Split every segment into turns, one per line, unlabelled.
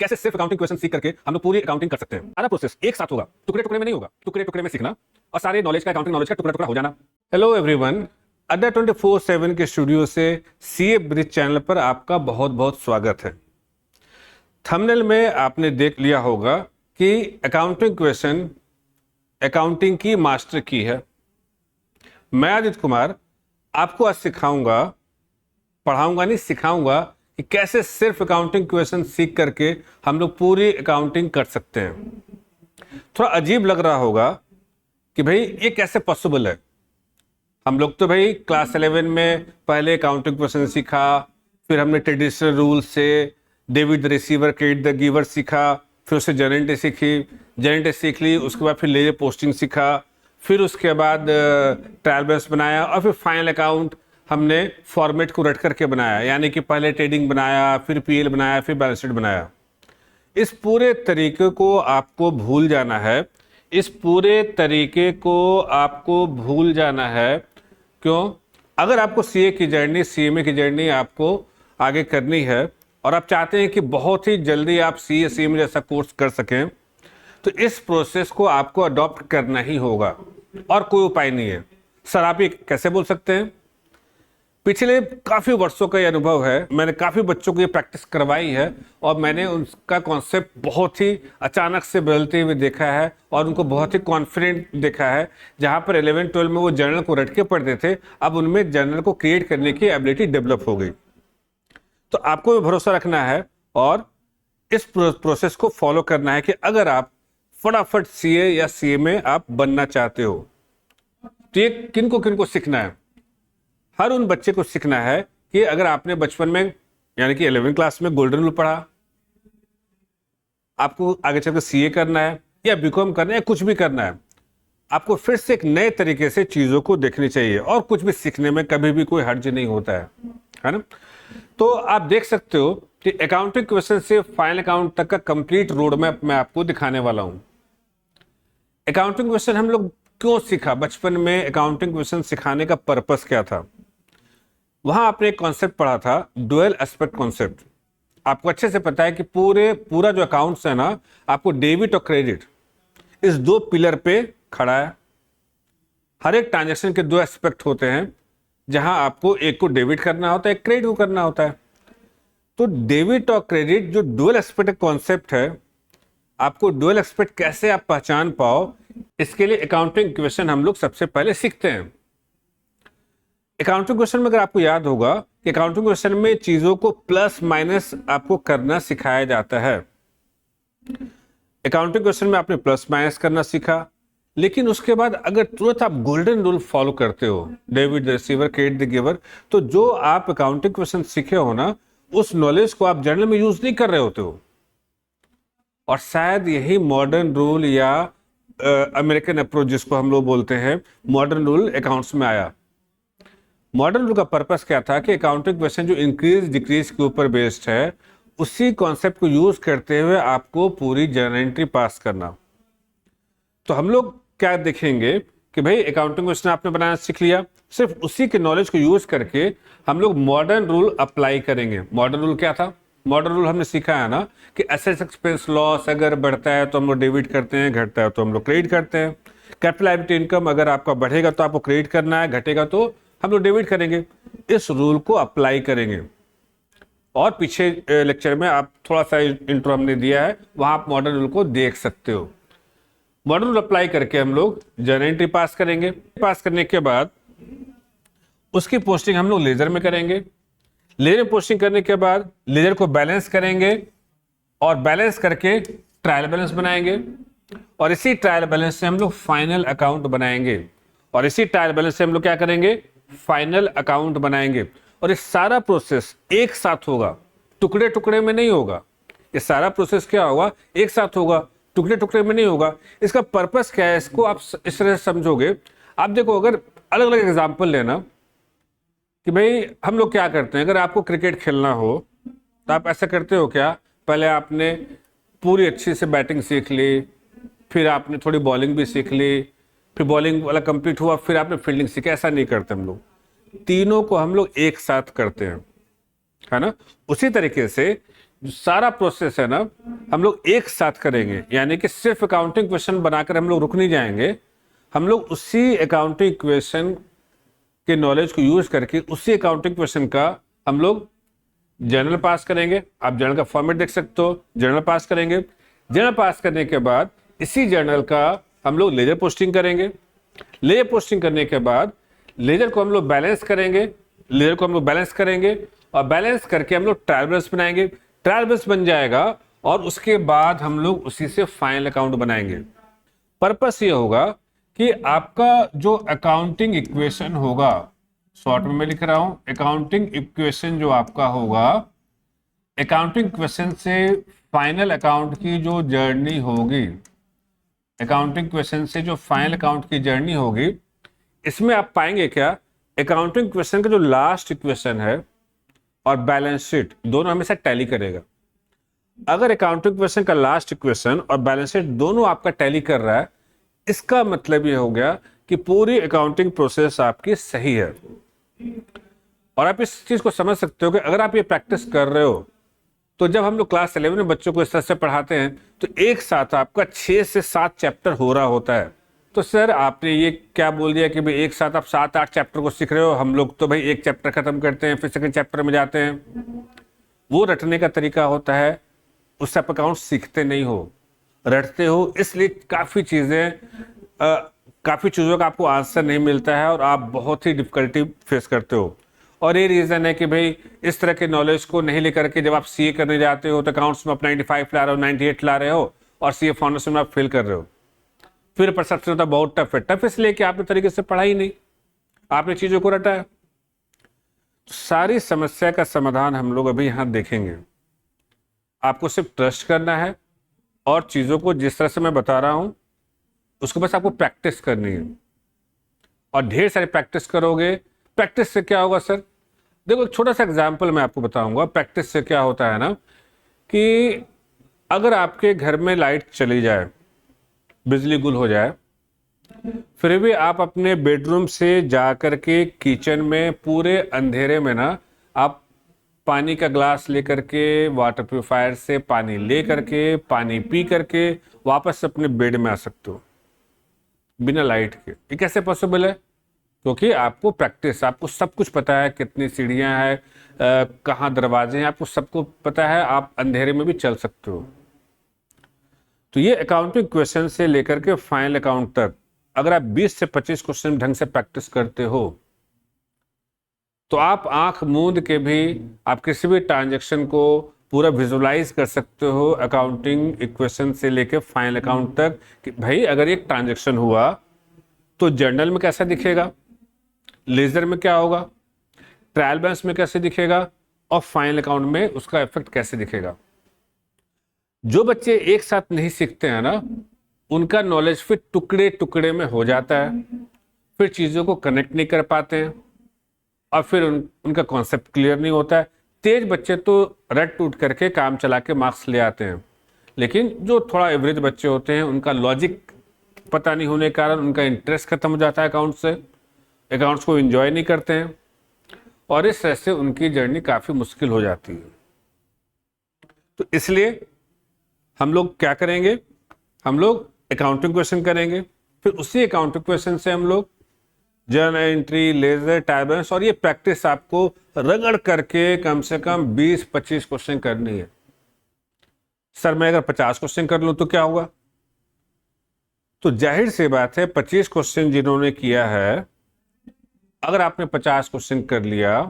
कैसे सिर्फ accounting question सीख करके हम लोग पूरी अकाउंटिंग कर सकते हैं। सारा प्रोसेस एक साथ होगा, टुकड़े टुकड़े में नहीं होगा। टुकड़े टुकड़े में सीखना और सारे नॉलेज का, अकाउंटिंग नॉलेज का टुकड़ा टुकड़ा हो जाना। हेलो एवरीवन, अड्डा 24/7 के स्टूडियो से सीए ब्रिज चैनल पर आपका बहुत बहुत स्वागत है। थंबनेल में आपने देख लिया होगा कि अकाउंटिंग क्वेश्चन अकाउंटिंग की मास्टर की है। मैं आदित्य कुमार आपको आज सिखाऊंगा कि कैसे सिर्फ अकाउंटिंग क्वेश्चन सीख करके हम लोग पूरी अकाउंटिंग कर सकते हैं। थोड़ा अजीब लग रहा होगा कि भाई ये कैसे पॉसिबल है। हम लोग तो भाई क्लास 11 में पहले अकाउंटिंग क्वेश्चन सीखा, फिर हमने ट्रेडिशनल रूल से debit the receiver credit the giver सीखा, फिर उससे जर्नल सीख ली, उसके बाद फिर लेजर पोस्टिंग सीखा, फिर उसके बाद ट्रायल बैलेंस बनाया और फिर फाइनल अकाउंट हमने फॉर्मेट को रट करके बनाया। यानी कि पहले ट्रेडिंग बनाया, फिर पीएल बनाया, फिर बैलेंस शीट बनाया। इस पूरे तरीके को आपको भूल जाना है। क्यों? अगर आपको सीए की जर्नी, सीएमए की जर्नी आपको आगे करनी है और आप चाहते हैं कि बहुत ही जल्दी आप सीए सीएमए जैसा कोर्स कर सकें, तो इस प्रोसेस को आपको अडॉप्ट करना ही होगा और कोई उपाय नहीं है। सर आप ये कैसे बोल सकते हैं? पिछले काफ़ी वर्षों का ये अनुभव है, मैंने काफ़ी बच्चों को ये प्रैक्टिस करवाई है और मैंने उनका कॉन्सेप्ट बहुत ही अचानक से बदलते हुए देखा है और उनको बहुत ही कॉन्फिडेंट देखा है। जहाँ पर 11-12 में वो जर्नल को रट के पढ़ते थे, अब उनमें जर्नल को क्रिएट करने की एबिलिटी डेवलप हो गई। तो आपको भी भरोसा रखना है और इस प्रोसेस को फॉलो करना है कि अगर आप फटाफट सीए या सीएमए आप बनना चाहते हो तो ये किनको सीखना है। हर उन बच्चे को सीखना है कि अगर आपने बचपन में यानी कि 11वीं क्लास में गोल्डन रूल पढ़ा, आपको आगे चलकर सीए करना है या बीकॉम करना है या कुछ भी करना है, आपको फिर से एक नए तरीके से चीजों को देखनी चाहिए और कुछ भी सीखने में कभी भी कोई हर्ज नहीं होता है ना। तो आप देख सकते हो कि अकाउंटिंग क्वेश्चन से फाइनल अकाउंट तक का कंप्लीट रोड मैप मैं आपको दिखाने वाला हूं। अकाउंटिंग क्वेश्चन हम लोग क्यों सीखा, बचपन में अकाउंटिंग क्वेश्चन सिखाने का पर्पस क्या था? वहां आपने एक कॉन्सेप्ट पढ़ा था, डुअल एस्पेक्ट कॉन्सेप्ट। आपको अच्छे से पता है कि पूरा जो अकाउंट्स है ना, आपको डेबिट और क्रेडिट इस दो पिलर पे खड़ा है। हर एक ट्रांजैक्शन के दो एस्पेक्ट होते हैं, जहां आपको एक को डेबिट करना होता है, एक क्रेडिट को करना होता है। तो डेबिट और क्रेडिट जो डुअल एस्पेक्ट कॉन्सेप्ट है, आपको डुअल एस्पेक्ट कैसे आप पहचान पाओ, इसके लिए अकाउंटिंग क्वेश्चन हम लोग सबसे पहले सीखते हैं। अकाउंटिंग क्वेश्चन में अगर आपको याद होगा कि अकाउंटिंग क्वेश्चन में चीजों को प्लस माइनस आपको करना सिखाया जाता है। अकाउंटिंग क्वेश्चन में आपने प्लस माइनस करना सीखा, लेकिन उसके बाद अगर तुरंत आप गोल्डन रूल फॉलो करते हो, debit the receiver credit the giver, तो जो आप अकाउंटिंग क्वेश्चन सीखे हो ना, उस नॉलेज को आप जर्नल में यूज नहीं कर रहे होते हो। और शायद यही मॉडर्न रूल या अमेरिकन अप्रोच जिसको हम लोग बोलते हैं, मॉडर्न रूल अकाउंट्स में आया। मॉडर्न रूल का पर्पस क्या था कि अकाउंटिंग क्वेश्चन जो इंक्रीज डिक्रीज के ऊपर बेस्ड है, उसी कॉन्सेप्ट को यूज करते हुए आपको पूरी जर्नल एंट्री पास करना। तो हम लोग क्या देखेंगे कि भाई अकाउंटिंग क्वेश्चन आपने बनाना सीख लिया, सिर्फ उसी के नॉलेज को यूज करके हम लोग मॉडर्न रूल अप्लाई करेंगे। मॉडर्न रूल क्या था? मॉडर्न रूल हमने सीखा है ना कि एसेट एक्सपेंस लॉस अगर बढ़ता है तो हम लोग डेबिट करते हैं, घटता है तो हम लोग क्रेडिट करते हैं। कैपिटल लायबिलिटी इनकम अगर आपका बढ़ेगा तो आपको क्रेडिट करना है, घटेगा तो हम लोग डेबिट करेंगे। इस रूल को अप्लाई करेंगे और पीछे लेक्चर में आप थोड़ा सा इंट्रो हमने दिया है, वहां आप मॉडर्न रूल को देख सकते हो। मॉडर्न रूल अप्लाई करके हम लोग जर्नल एंट्री पास करेंगे। पास करने के बाद उसकी पोस्टिंग हम लोग लेजर में करेंगे। लेजर पोस्टिंग करने के बाद लेजर को बैलेंस करेंगे और बैलेंस करके ट्रायल बैलेंस बनाएंगे और इसी ट्रायल बैलेंस से हम लोग फाइनल अकाउंट बनाएंगे और इसी ट्रायल बैलेंस से हम लोग क्या करेंगे? फाइनल अकाउंट बनाएंगे। और ये सारा प्रोसेस एक साथ होगा, टुकड़े टुकड़े में नहीं होगा। ये सारा प्रोसेस क्या होगा? एक साथ होगा, टुकड़े टुकड़े में नहीं होगा। इसका पर्पस क्या है, इसको आप इस तरह से समझोगे। आप देखो, अगर अलग अलग एग्जाम्पल लेना कि भाई हम लोग क्या करते हैं, अगर आपको क्रिकेट खेलना हो तो आप ऐसा करते हो क्या? पहले आपने पूरी अच्छी से बैटिंग सीख ली, फिर आपने थोड़ी बॉलिंग भी सीख ली, फिर बॉलिंग वाला कंप्लीट हुआ, फिर आपने फील्डिंग सीखी। ऐसा नहीं करते हम लोग, तीनों को हम लोग एक साथ करते हैं, है ना। उसी तरीके से जो सारा प्रोसेस है ना हम लोग एक साथ करेंगे, यानी कि सिर्फ अकाउंटिंग क्वेश्चन बनाकर हम लोग रुक नहीं जाएंगे। हम लोग उसी अकाउंटिंग क्वेश्चन के नॉलेज को यूज करके उसी अकाउंटिंग क्वेश्चन का हम लोग जर्नल पास करेंगे। आप जर्नल का फॉर्मेट देख सकते हो, जर्नल पास करेंगे। जर्नल पास करने के बाद इसी जर्नल का हम लोग लेजर पोस्टिंग करेंगे। लेजर पोस्टिंग करने के बाद लेजर को हम लोग बैलेंस करेंगे, लेजर को हम लोग बैलेंस करेंगे और बैलेंस करके हम लोग ट्रायल बैलेंस बनाएंगे। ट्रायल बैलेंस बन जाएगा और उसके बाद हम लोग उसी से फाइनल अकाउंट बनाएंगे। पर्पस ये होगा कि आपका जो अकाउंटिंग इक्वेशन होगा, शॉर्ट में मैं लिख रहा हूं, अकाउंटिंग इक्वेशन जो आपका होगा, अकाउंटिंग क्वेश्चन से फाइनल अकाउंट की जो जर्नी होगी, अकाउंटिंग क्वेश्चन से जो फाइनल अकाउंट की जर्नी होगी, इसमें आप पाएंगे क्या, अकाउंटिंग क्वेश्चन का जो लास्ट इक्वेशन है और बैलेंस शीट दोनों हमेशा टैली करेगा। अगर अकाउंटिंग क्वेश्चन का लास्ट इक्वेशन और बैलेंस शीट दोनों आपका टैली कर रहा है, इसका मतलब ये हो गया कि पूरी अकाउंटिंग प्रोसेस आपकी सही है। और आप इस चीज को समझ सकते हो कि अगर आप ये प्रैक्टिस कर रहे हो तो जब हम लोग क्लास 11 में बच्चों को इस तरह से पढ़ाते हैं तो एक साथ आपका 6 से 7 चैप्टर हो रहा होता है। तो सर आपने ये क्या बोल दिया कि भाई एक साथ आप 7-8 चैप्टर को सीख रहे हो, हम लोग तो भाई एक चैप्टर खत्म करते हैं फिर सेकंड चैप्टर में जाते हैं। वो रटने का तरीका होता है, उससे आप अकाउंट सीखते नहीं हो, रटते हो। इसलिए काफ़ी चीज़ों का आपको आंसर नहीं मिलता है और आप बहुत ही डिफिकल्टी फेस करते हो। और ये रीज़न है कि भाई इस तरह के नॉलेज को नहीं लेकर के जब आप सीए करने जाते हो तो अकाउंट्स में आप 95 ला रहे हो, 98 ला रहे हो और सीए फाउंडेशन में आप फेल कर रहे हो। फिर परसेप्शन होता है बहुत टफ है। टफ इसलिए कि आपने तरीके से पढ़ा ही नहीं, आपने चीज़ों को रटा है। सारी समस्या का समाधान हम लोग अभी यहाँ देखेंगे। आपको सिर्फ ट्रस्ट करना है और चीज़ों को जिस तरह से मैं बता रहा हूँ उसको बस आपको प्रैक्टिस करनी है और ढेर सारी प्रैक्टिस करोगे। प्रैक्टिस से क्या होगा सर, देखो एक छोटा सा एग्जाम्पल मैं आपको बताऊंगा। प्रैक्टिस से क्या होता है ना कि अगर आपके घर में लाइट चली जाए, बिजली गुल हो जाए, फिर भी आप अपने बेडरूम से जा कर के किचन में पूरे अंधेरे में ना आप पानी का ग्लास लेकर के वाटर प्यूरिफायर से पानी ले करके पानी पी करके वापस अपने बेड में आ सकते हो बिना लाइट के। ये कैसे पॉसिबल है? क्योंकि आपको प्रैक्टिस, आपको सब कुछ पता है, कितनी सीढ़ियां हैं, कहाँ दरवाजे हैं, आपको सबको पता है, आप अंधेरे में भी चल सकते हो। तो ये अकाउंटिंग क्वेश्चन से लेकर के फाइनल अकाउंट तक अगर आप 20 से 25 क्वेश्चन ढंग से प्रैक्टिस करते हो तो आप आंख मूंद के भी आप किसी भी ट्रांजैक्शन को पूरा विजुलाइज कर सकते हो अकाउंटिंग इक्वेशन से लेकर फाइनल अकाउंट तक कि भाई अगर एक ट्रांजैक्शन हुआ तो जर्नल में कैसा दिखेगा, लेजर में क्या होगा, ट्रायल बैलेंस में कैसे दिखेगा और फाइनल अकाउंट में उसका इफेक्ट कैसे दिखेगा। जो बच्चे एक साथ नहीं सीखते हैं ना उनका नॉलेज फिर टुकड़े टुकड़े में हो जाता है, फिर चीज़ों को कनेक्ट नहीं कर पाते हैं और फिर उनका कॉन्सेप्ट क्लियर नहीं होता है। तेज बच्चे तो रट टूट करके काम चला के मार्क्स ले आते हैं, लेकिन जो थोड़ा एवरेज बच्चे होते हैं उनका लॉजिक पता नहीं होने के कारण उनका इंटरेस्ट खत्म हो जाता है अकाउंट से, अकाउंट्स को एंजॉय नहीं करते हैं और इस तरह से उनकी जर्नी काफ़ी मुश्किल हो जाती है। तो इसलिए हम लोग क्या करेंगे, हम लोग अकाउंटिंग क्वेश्चन करेंगे, फिर उसी अकाउंटिंग क्वेश्चन से हम लोग journal entry, ledger, trial balance, और ये प्रैक्टिस आपको रगड़ करके कम से कम 20-25 क्वेश्चन करनी है। सर मैं अगर 50 क्वेश्चन कर लूँ तो क्या होगा? तो जाहिर सी बात है 25 क्वेश्चन जिन्होंने किया है, अगर आपने 50 क्वेश्चन कर लिया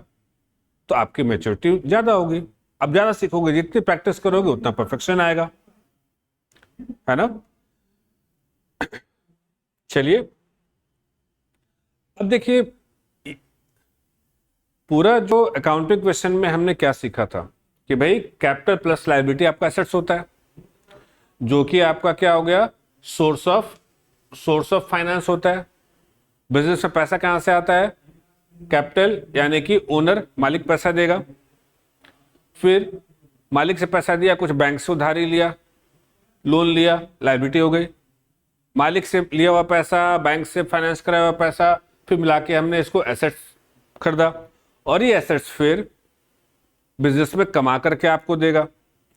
तो आपकी मैच्योरिटी ज़्यादा होगी, आप ज़्यादा सीखोगे, जितनी प्रैक्टिस करोगे उतना परफेक्शन आएगा, है ना। चलिए अब देखिए पूरा जो अकाउंटिंग क्वेश्चन में हमने क्या सीखा था कि भाई कैपिटल प्लस लायबिलिटी आपका एसेट्स होता है, जो कि आपका क्या हो गया, सोर्स ऑफ फाइनेंस होता है। बिजनेस में पैसा कहां से आता है? कैपिटल, यानी कि ओनर, मालिक पैसा देगा। फिर मालिक से पैसा दिया, कुछ बैंक से उधारी लिया, लोन लिया, लायबिलिटी हो गई। मालिक से लिया हुआ पैसा, बैंक से फाइनेंस कराया हुआ पैसा, फिर मिला के हमने इसको एसेट्स खरीदा और ये एसेट्स फिर बिजनेस में कमा करके आपको देगा।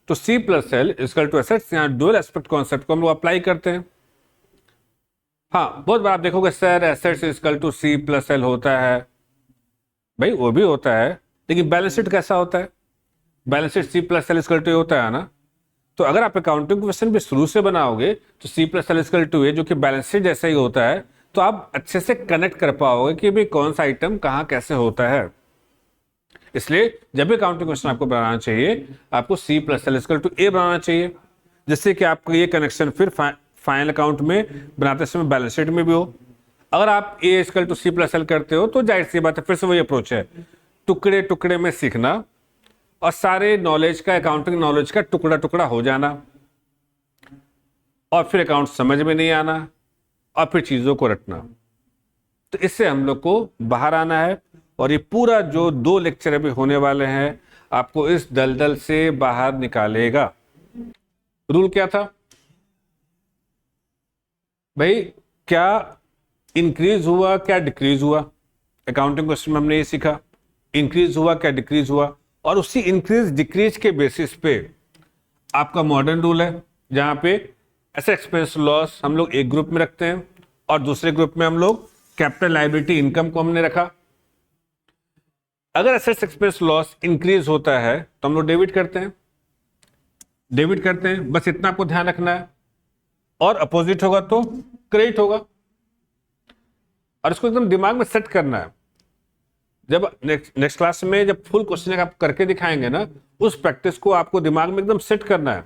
तो C plus L equal to assets, यहाँ डुअल एस्पेक्ट कॉन्सेप्ट को हम लोग अप्लाई करते हैं। हाँ, बहुत बार आप देखोगे sir assets equal to C plus L होता है, भाई वो भी होता है, लेकिन बैलेंस शीट कैसा होता है? Balance sheet C plus L equal to होता है ना। तो अगर आप अकाउंटिंग क्वेश्चन भी शुरू से बनाओगे तो C plus L equal to A जो कि बैलेंस शीट जैसा ही होता है, तो आप अच्छे से कनेक्ट कर पाओगे कि भाई कौन सा आइटम कहाँ कैसे होता है। इसलिए जब भी अकाउंटिंग क्वेश्चन आपको बनाना चाहिए, आपको C plus L equal to A बनाना चाहिए, जिससे कि आपको ये कनेक्शन फिर फाइनल अकाउंट में बनाते समय बैलेंस शीट में भी हो। अगर आप A equal to C plus L करते हो तो जाहिर सी बात है, फिर से वही अप्रोच है, टुकड़े टुकड़े में सीखना और सारे नॉलेज का, अकाउंटिंग नॉलेज का टुकड़ा टुकड़ा हो जाना, और फिर अकाउंट समझ में नहीं आना, और फिर चीजों को रटना। तो इससे हम लोग को बाहर आना है, और ये पूरा जो 2 लेक्चर अभी होने वाले हैं आपको इस दलदल से बाहर निकालेगा। रूल क्या था भाई? क्या इंक्रीज हुआ, क्या डिक्रीज हुआ? अकाउंटिंग क्वेश्चन में हमने ये सीखा, इंक्रीज हुआ क्या डिक्रीज हुआ, और उसी इंक्रीज डिक्रीज के बेसिस पे आपका मॉडर्न रूल है, जहां पे एसेट एक्सपेंस लॉस हम लोग एक ग्रुप में रखते हैं और दूसरे ग्रुप में हम लोग कैपिटल लायबिलिटी इनकम को हमने रखा। अगर एसेट एक्सपेंस लॉस इंक्रीज होता है तो हम लोग डेबिट करते हैं, बस इतना आपको ध्यान रखना है, और अपोजिट होगा तो क्रेडिट होगा, और इसको एकदम दिमाग में सेट करना है। जब नेक्स्ट क्लास में जब फुल क्वेश्चन आप करके दिखाएंगे ना, उस प्रैक्टिस को आपको दिमाग में एकदम सेट करना है,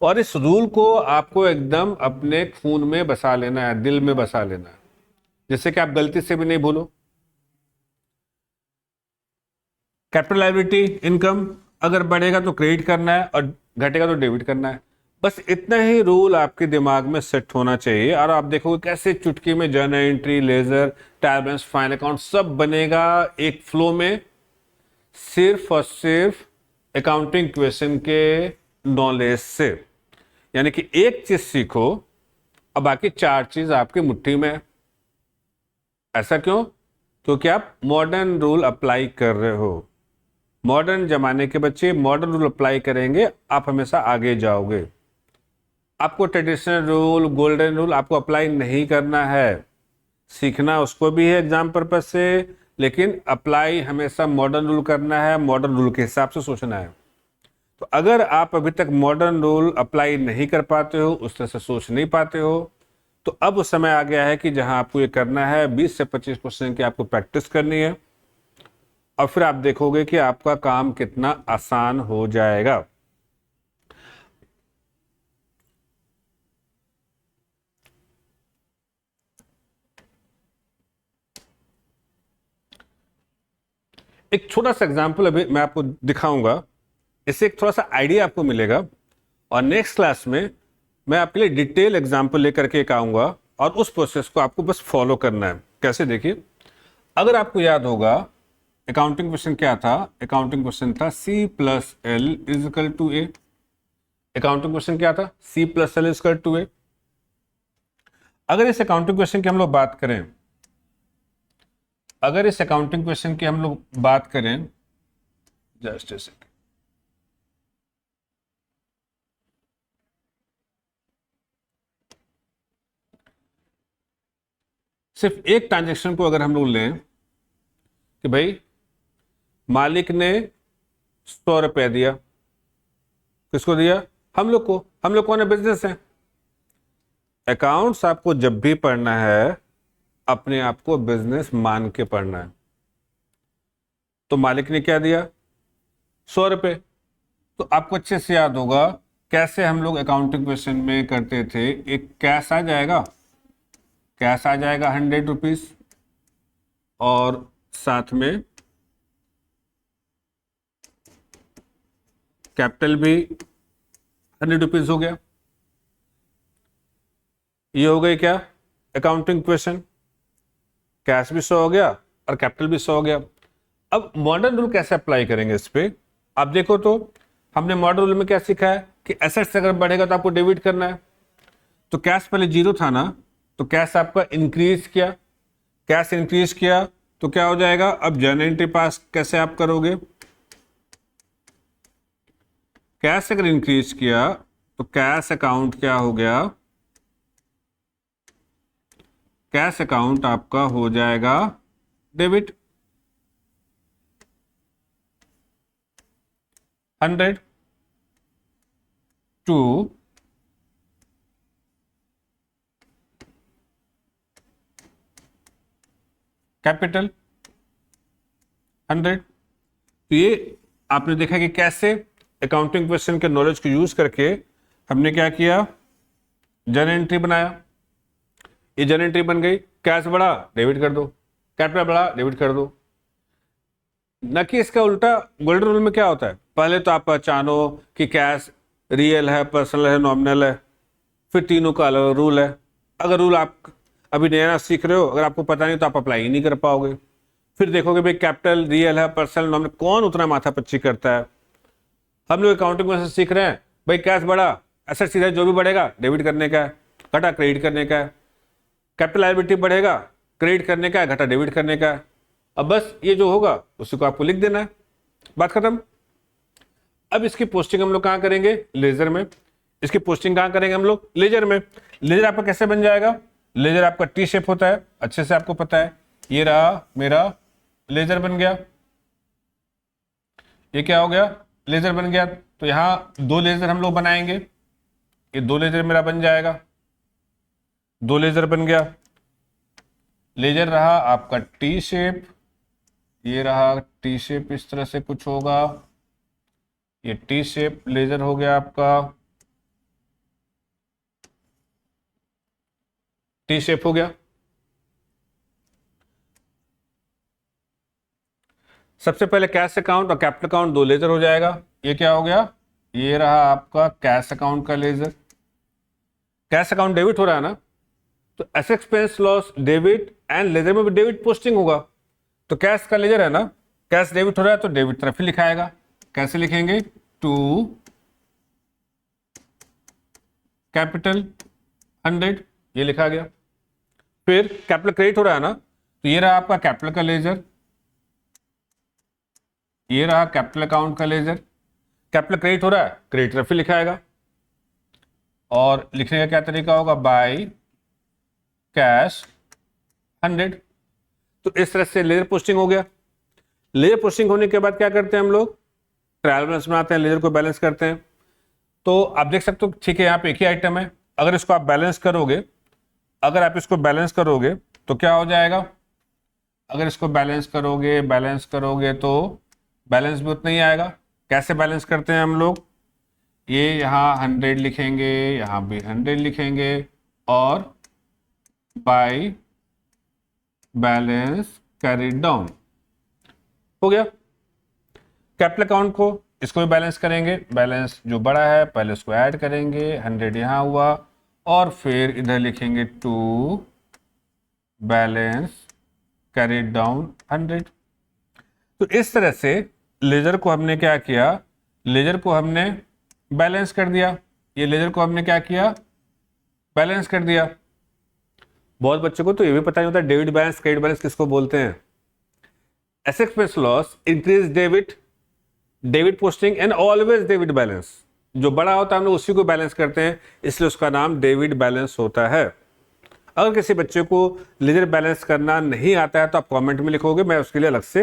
और इस रूल को आपको एकदम अपने खून में बसा लेना है, दिल में बसा लेना है, जिससे कि आप गलती से भी नहीं भूलो। कैपिटल लायबिलिटी इनकम अगर बढ़ेगा तो क्रेडिट करना है और घटेगा तो डेबिट करना है। बस इतना ही रूल आपके दिमाग में सेट होना चाहिए, और आप देखोगे कैसे चुटकी में journal entry, ledger, trial balance, final account सब बनेगा एक फ्लो में, सिर्फ और सिर्फ अकाउंटिंग क्वेश्चन के नॉलेज से। यानी कि एक चीज सीखो और बाकी 4 चीज आपकी मुट्ठी में है। ऐसा क्यों? क्योंकि आप मॉडर्न रूल अप्लाई कर रहे हो। मॉडर्न जमाने के बच्चे मॉडर्न रूल अप्लाई करेंगे, आप हमेशा आगे जाओगे। आपको ट्रेडिशनल रूल, गोल्डन रूल आपको अप्लाई नहीं करना है, सीखना उसको भी है एग्जाम पर्पज से, लेकिन अप्लाई हमेशा मॉडर्न रूल करना है, मॉडर्न रूल के हिसाब से सोचना है। तो अगर आप अभी तक मॉडर्न रूल अप्लाई नहीं कर पाते हो, उस तरह से सोच नहीं पाते हो, तो अब उस समय आ गया है कि जहां आपको ये करना है 20 से 25 क्वेश्चन की आपको प्रैक्टिस करनी है, और फिर आप देखोगे कि आपका काम कितना आसान हो जाएगा। एक छोटा सा एग्जांपल अभी मैं आपको दिखाऊंगा, इससे एक थोड़ा सा आइडिया आपको मिलेगा, और नेक्स्ट क्लास में मैं आपके लिए डिटेल एग्जांपल लेकर के आऊंगा, और उस प्रोसेस को आपको बस फॉलो करना है। कैसे? देखिए, अगर आपको याद होगा अकाउंटिंग क्वेश्चन क्या था? अकाउंटिंग क्वेश्चन था C plus L is equal to A. Accounting question क्या था? C plus L is equal to A. अगर इस अकाउंटिंग क्वेश्चन की हम लोग बात करें, जस्ट ए सेकंड, सिर्फ एक ट्रांजेक्शन को अगर हम लोग लें कि भाई मालिक ने 100 रुपया दिया, किसको दिया? हम लोग को। हम लोग कौन है? बिजनेस है। अकाउंट्स आपको जब भी पढ़ना है अपने आप को बिजनेस मान के पढ़ना है। तो मालिक ने क्या दिया? 100 रुपये। तो आपको अच्छे से याद होगा कैसे हम लोग अकाउंटिंग क्वेश्चन में करते थे, एक कैश आ जाएगा, 100 रुपीज, और साथ में कैपिटल भी 100 रुपीज हो गया। ये हो गई क्या? Accounting question. कैश भी 100 हो गया और कैपिटल भी 100 हो गया। अब मॉडर्न रूल कैसे अप्लाई करेंगे इस पे? आप देखो तो हमने मॉडर्न रूल में क्या सीखा है कि एसेट्स अगर बढ़ेगा तो आपको डेबिट करना है। तो कैश पहले 0 था ना, तो कैश आपका इंक्रीज किया, कैश इंक्रीज किया तो क्या हो जाएगा? अब जर्नल एंट्री पास कैसे आप करोगे? कैश अगर इंक्रीज किया तो कैश अकाउंट क्या हो गया, कैश अकाउंट आपका हो जाएगा डेबिट 100 टू कैपिटल 100। तो ये आपने देखा कि कैसे अकाउंटिंग क्वेश्चन के नॉलेज को यूज करके हमने क्या किया, जर्नल एंट्री बनाया। ये जर्नल एंट्री बन गई, कैश बढ़ा डेबिट कर दो, कैपिटल बढ़ा डेबिट कर दो। न कि इसका उल्टा गोल्डन रूल में क्या होता है, पहले तो आप पहचानो कि कैश रियल है, पर्सनल है, नॉमिनल है, फिर तीनों का अलग रूल है। अगर रूल आप अभी नया सीख रहे हो, अगर आपको पता नहीं तो आप अप्लाई ही नहीं कर पाओगे। फिर देखोगे भाई कैपिटल रियल है, पर्सनल नॉमिनल, कौन उतना माथा पच्ची करता है। हम लोग अकाउंटिंग में से सीख रहे हैं भाई कैश बढ़ा, एसेट सीधा जो भी बढ़ेगा डेबिट करने का है, घटा क्रेडिट करने का है, कैपिटल लायबिलिटी बढ़ेगा क्रेडिट करने का है, घटा डेबिट करने का है। अब बस ये जो होगा उसी को आपको लिख देना है, बात खत्म। अब इसकी पोस्टिंग हम लोग कहाँ करेंगे, लेजर में। इसकी पोस्टिंग कहाँ करेंगे हम लोग, लेजर में। लेजर आपका कैसे बन जाएगा, लेजर आपका टी शेप होता है, अच्छे से आपको पता है। ये रहा मेरा लेजर बन गया, ये क्या हो गया, लेजर बन गया। तो यहां दो लेजर हम लोग बनाएंगे, ये दो लेजर मेरा बन जाएगा, दो लेजर बन गया। लेजर रहा आपका टी शेप, ये रहा टी शेप, इस तरह से कुछ होगा। ये टी शेप लेजर हो गया आपका, टी शेप हो गया। सबसे पहले कैश अकाउंट और कैपिटल अकाउंट दो लेजर हो जाएगा। ये क्या हो गया, ये रहा आपका कैश अकाउंट का लेजर। कैश अकाउंट डेबिट हो रहा है ना, तो asset expense loss debit and ledger में भी डेबिट पोस्टिंग होगा। तो कैश का लेजर है ना, कैश डेबिट हो रहा है तो डेबिट तरफ ही लिखाएगा। कैसे लिखेंगे, टू कैपिटल 100, ये लिखा गया। फिर कैपिटल क्रेडिट हो रहा है ना, तो ये रहा आपका कैपिटल का लेजर, ये रहा कैपिटल अकाउंट का लेजर। कैपिटल क्रेडिट हो रहा है, क्रेडिट तरफ ही लिखाएगा। और लिखने का क्या तरीका होगा, बाय कैश 100। तो इस तरह से लेजर पोस्टिंग हो गया। लेजर पोस्टिंग होने के बाद क्या करते हैं हम लोग, ट्रायल बैलेंस बनाते हैं, लेजर को बैलेंस करते हैं। तो आप देख सकते हो ठीक है, यहाँ पे एक ही आइटम है, अगर इसको आप बैलेंस करोगे, अगर आप इसको बैलेंस करोगे तो क्या हो जाएगा, अगर इसको बैलेंस करोगे तो बैलेंस भी उतना ही आएगा। कैसे बैलेंस करते हैं हम लोग, ये यहाँ 100 लिखेंगे, यहाँ भी 100 लिखेंगे, और बाय बैलेंस कैरिड डाउन हो गया। कैपिटल अकाउंट को इसको भी बैलेंस करेंगे, बैलेंस जो बड़ा है पहले उसको ऐड करेंगे, 100 यहाँ हुआ, और फिर इधर लिखेंगे टू बैलेंस कैरिड डाउन 100। तो इस तरह से लेजर को हमने क्या किया, लेजर को हमने बैलेंस कर दिया। ये लेजर को हमने क्या किया, बैलेंस कर दिया। बहुत बच्चों को तो ये भी पता नहीं होता डेबिट बैलेंस क्रेडिट बैलेंस किसको बोलते हैं। Asset expense loss increase debit, debit posting and always debit balance. जो बड़ा होता है हम लोग उसी को बैलेंस करते हैं, इसलिए उसका नाम डेबिट बैलेंस होता है। अगर किसी बच्चे को लेजर बैलेंस करना नहीं आता है तो आप कमेंट में लिखोगे, मैं उसके लिए अलग से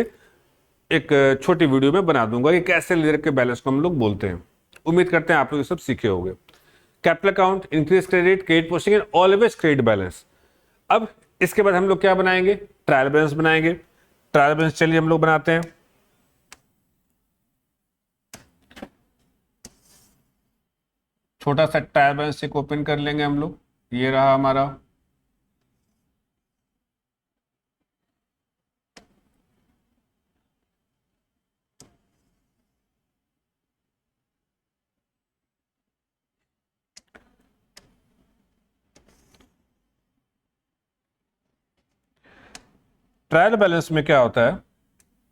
एक छोटी वीडियो में बना दूंगा कि कैसे लेजर के बैलेंस को हम लोग बोलते हैं। उम्मीद करते हैं आप लोग ये सब सीखे होंगे। Capital account, increase credit, credit posting and always credit balance. अब इसके बाद हम लोग क्या बनाएंगे, ट्रायल बैलेंस बनाएंगे। ट्रायल बैलेंस चलिए हम लोग बनाते हैं। छोटा सा ट्रायल बैलेंस एक ओपन कर लेंगे हम लोग, ये रहा हमारा। ट्रायल बैलेंस में क्या होता है,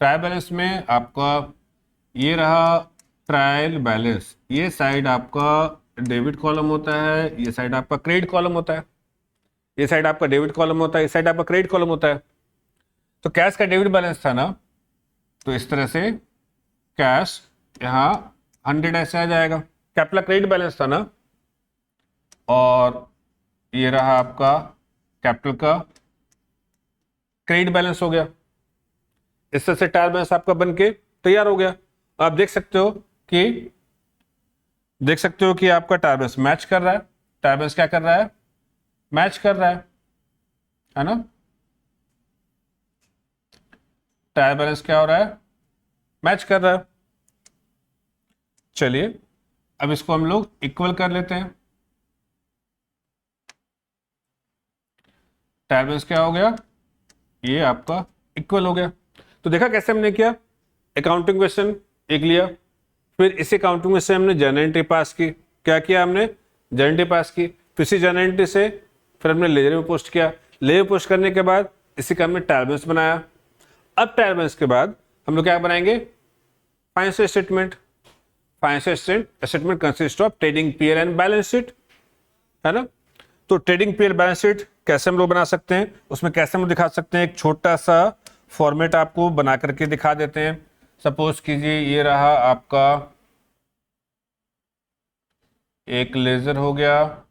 ट्रायल बैलेंस में आपका ये रहा ट्रायल बैलेंस, ये साइड आपका डेबिट कॉलम होता है, ये साइड आपका क्रेडिट कॉलम होता है, ये साइड आपका डेबिट कॉलम होता है, ये साइड आपका क्रेडिट कॉलम होता है। तो कैश का डेबिट बैलेंस था ना, तो इस तरह से कैश यहाँ 100 ऐसे आ जाएगा, कैपिटल क्रेडिट बैलेंस था ना, और ये रहा आपका कैपिटल का क्रेडिट बैलेंस हो गया। इस तरह से ट्रायल बैलेंस आपका बन के तैयार हो गया। आप देख सकते हो कि आपका ट्रायल बैलेंस मैच कर रहा है। ट्रायल बैलेंस क्या कर रहा है? मैच कर रहा है ना। ट्रायल बैलेंस क्या हो रहा है? मैच कर रहा है। चलिए अब इसको हम लोग इक्वल कर लेते हैं। ट्रायल बैलेंस क्या हो गया? ये आपका इक्वल हो गया। तो देखा कैसे हमने किया? अकाउंटिंग क्वेश्चन एक लिया, फिर इसी अकाउंटिंग में से हमने जर्नल एंट्री पास की। क्या किया हमने? जर्नल एंट्री पास की। फिर इसी जर्नल एंट्री से फिर हमने लेजर में पोस्ट किया। लेजर में पोस्ट करने के बाद इसी का हमने ट्रायल बैलेंस बनाया। अब ट्रायल बैलेंस के बाद हम लोग क्या बनाएंगे? Financial statement. Financial statement consist of trading PL and balance sheet, है ना। तो ट्रेडिंग पीएल बैलेंस शीट कैसे हम लोग बना सकते हैं, उसमें कैसे हम लोग दिखा सकते हैं? एक छोटा सा फॉर्मेट आपको बना करके दिखा देते हैं। सपोज कीजिए ये रहा आपका एक लेजर हो गया,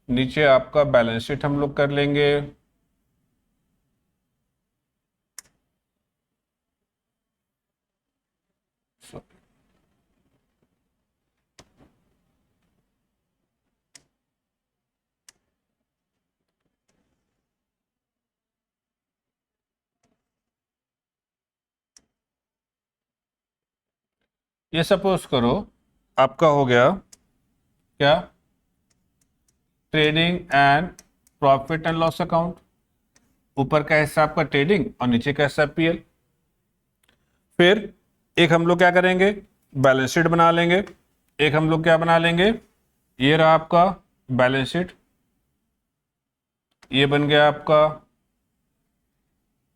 नीचे आपका बैलेंस शीट हम लोग कर लेंगे। ये सपोज करो आपका हो गया क्या? Trading and profit and loss account. ऊपर का हिस्सा आपका ट्रेडिंग और नीचे का हिस्सा पीएल। फिर एक हम लोग क्या करेंगे? बैलेंस शीट बना लेंगे। एक हम लोग क्या बना लेंगे? ये रहा आपका बैलेंस शीट, ये बन गया आपका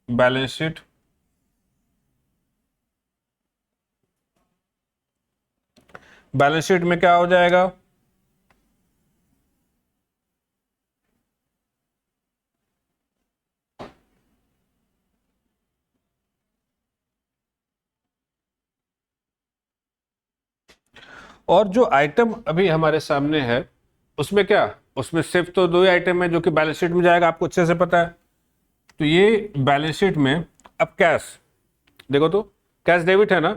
बैलेंस शीट। बैलेंस शीट में क्या हो जाएगा? और जो आइटम अभी हमारे सामने है उसमें क्या? उसमें सिर्फ तो दो ही आइटम है जो कि बैलेंस शीट में जाएगा, आपको अच्छे से पता है। तो ये बैलेंस शीट में अब कैश देखो, तो कैश डेबिट है ना।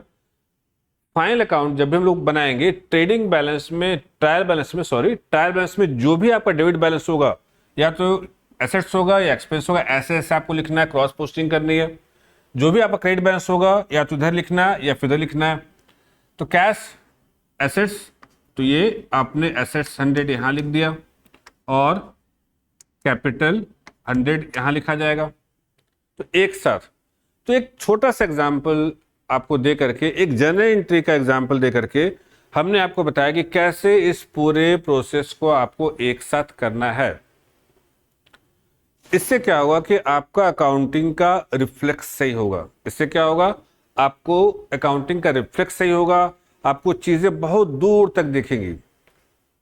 फाइनल अकाउंट जब भी हम लोग बनाएंगे ट्रेडिंग बैलेंस में, ट्रायल बैलेंस में जो भी आपका डेबिट बैलेंस होगा, या तो एसेट्स होगा या एक्सपेंस होगा, ऐसे ऐसे आपको लिखना है, क्रॉस पोस्टिंग करनी है। जो भी आपका क्रेडिट बैलेंस होगा या तो इधर लिखना है या फिर इधर लिखना है। तो कैश एसेट्स, तो ये आपने एसेट्स 100 यहां लिख दिया और कैपिटल 100 यहां लिखा जाएगा। तो एक साथ, तो एक छोटा सा एग्जाम्पल आपको दे करके, एक जर्नल एंट्री का एग्जाम्पल दे करके हमने आपको बताया कि कैसे इस पूरे प्रोसेस को आपको एक साथ करना है। इससे क्या होगा कि आपका अकाउंटिंग का रिफ्लेक्स सही होगा। इससे क्या होगा? आपको अकाउंटिंग का रिफ्लेक्स सही होगा, आपको चीजें बहुत दूर तक दिखेंगी।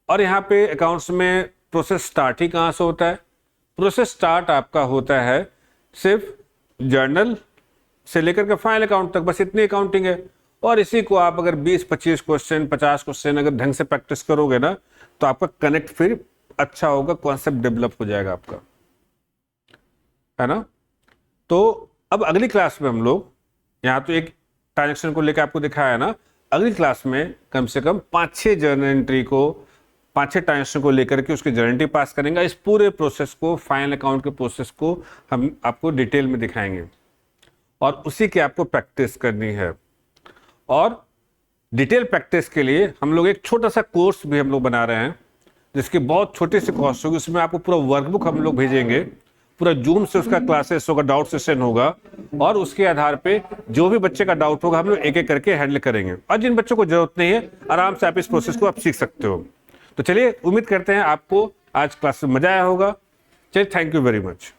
और यहाँ पे अकाउंट्स में प्रोसेस स्टार्ट ही कहाँ से होता है? प्रोसेस स्टार्ट आपका होता है सिर्फ जर्नल से लेकर के फाइनल अकाउंट तक, बस इतनी अकाउंटिंग है। और इसी को आप अगर 20-25 क्वेश्चन 50 क्वेश्चन अगर ढंग से प्रैक्टिस करोगे ना, तो आपका कनेक्ट फिर अच्छा होगा, कॉन्सेप्ट डेवलप हो जाएगा आपका, है ना। तो अब अगली क्लास में हम लोग, यहाँ तो एक ट्रांजेक्शन को लेकर आपको दिखाया ना, अगली क्लास में कम से कम 5-6 जर्नल एंट्री को, 5-6 ट्रांजेक्शन को लेकर के उसकी जर्नल एंट्री पास करेंगे। इस पूरे प्रोसेस को, फाइनल अकाउंट के प्रोसेस को हम आपको डिटेल में दिखाएंगे और उसी की आपको प्रैक्टिस करनी है। और डिटेल प्रैक्टिस के लिए हम लोग एक छोटा सा कोर्स भी हम लोग बना रहे हैं, जिसकी बहुत छोटी सी कॉस्ट होगी। उसमें आपको पूरा वर्कबुक हम लोग भेजेंगे, पूरा जूम से उसका क्लासेस होगा, डाउट सेशन होगा, और उसके आधार पे जो भी बच्चे का डाउट होगा हम लोग एक एक करके हैंडल करेंगे। और जिन बच्चों को जरूरत नहीं है, आराम से आप इस प्रोसेस को आप सीख सकते हो। तो चलिए, उम्मीद करते हैं आपको आज क्लास में मजा आया होगा। चलिए, थैंक यू वेरी मच।